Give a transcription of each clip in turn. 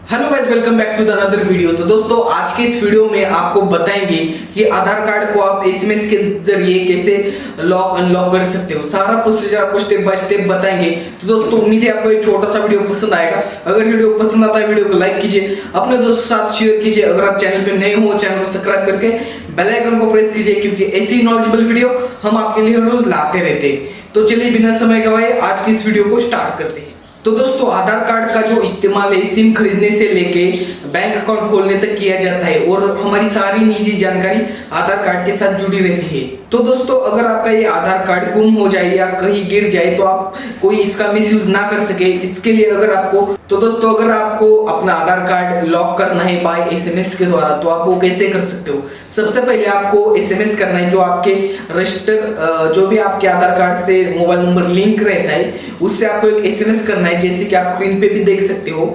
Hello guys, welcome back to the another video. तो दोस्तों, आज के इस वीडियो में आपको बताएंगे कि आधार कार्ड को आप एसएमएस के जरिए कैसे लॉक अनलॉक कर सकते हो। सारा प्रोसीजर आपको स्टेप बाय स्टेप बताएंगे। तो दोस्तों, उम्मीद है आपको एक छोटा सा वीडियो पसंद आएगा। अगर वीडियो पसंद आता है, वीडियो को लाइक कीजिए, अपने दोस्तों के साथ शेयर कीजिए। अगर आप चैनल पे नए हो, चैनल को सब्सक्राइब करके बेल आइकन को प्रेस कीजिए, क्योंकि ऐसी नॉलेजेबल वीडियो हम आपके लिए रोज लाते रहते हैं। तो चलिए बिना समय गवाए आज की इस वीडियो को स्टार्ट करते हैं। तो दोस्तों, आधार कार्ड का जो इस्तेमाल है सिम खरीदने से लेके बैंक अकाउंट खोलने तक किया जाता है और हमारी सारी निजी जानकारी आधार कार्ड के साथ जुड़ी रहती है। तो दोस्तों, अगर आपका ये आधार कार्ड गुम हो जाए या कहीं गिर जाए तो आप कोई इसका मिसयूज ना कर सके, इसके लिए अगर आपको अपना आधार कार्ड लॉक करना है बाय एसएमएस के द्वारा, तो आप वो कैसे कर सकते हो। सबसे पहले आपको एसएमएस करना है, जो आपके रजिस्टर जो भी आपके आधार कार्ड से मोबाइल नंबर लिंक रहता है उससे आपको एक एसएमएस करना है। जैसे कि आप स्क्रीन पे भी देख सकते हो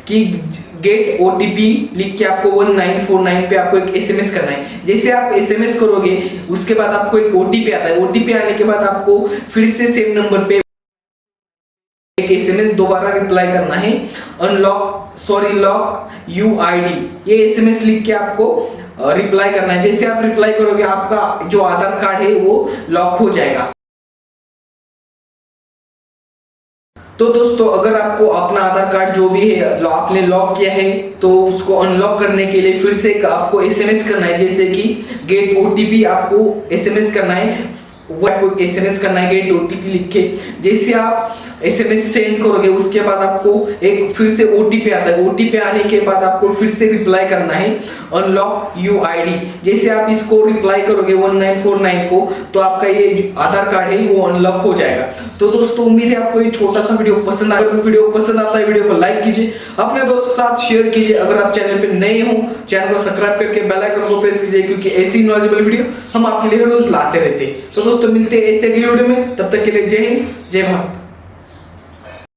कि गेट ओटीपी लिख के आपको 1949 पे आपको एक एसएमएस करना है। जैसे आप एसएमएस करोगे उसके बाद आपको एक ओटीपी आता है। ओटीपी आने के बाद आपको फिर से सेम नंबर पे एक एसएमएस दोबारा रिप्लाई करना है, लॉक यूआईडी। ये एसएमएस लिख के आपको रिप्लाई करना है। जैसे आप रिप्लाई करोगे आपका जो आधार कार्ड है वो लॉक हो जाएगा। तो दोस्तों, अगर आपको अपना आधार कार्ड जो भी है आपने लॉक किया है तो उसको अनलॉक करने के लिए फिर से आपको एसएमएस करना है। जैसे कि गेट ओटीपी आपको एसएमएस करना है, वो आपको एसएमएस करना है गेट ओटीपी लिख के। जैसे आप एसएमएस सेंड करोगे उसके बाद आपको एक फिर से ओटीपी आता है। ओटीपी आने के बाद आपको फिर से रिप्लाई करना है अनलॉक यूआईडी। जैसे आप इसको रिप्लाई करोगे 1949 को तो आपका ये आधार कार्ड है वो अनलॉक हो जाएगा। तो दोस्तों, उम्मीद है आपको ये छोटा सा वीडियो पसंद आया। वीडियो पसंद आता है वीडियो को लाइक कीजिए, अपने दोस्तों के साथ शेयर कीजिए। अगर आप चैनल पे नए हो, चैनल को सब्सक्राइब करके बेल आइकन को प्रेस कीजिए, क्योंकि ऐसी नॉलेजेबल वीडियो हम आपके लिए रोज लाते रहते हैं। तो दोस्तों, मिलते हैं ऐसे अगली वीडियो में। तब तक के लिए जय हिंद, जय भारत।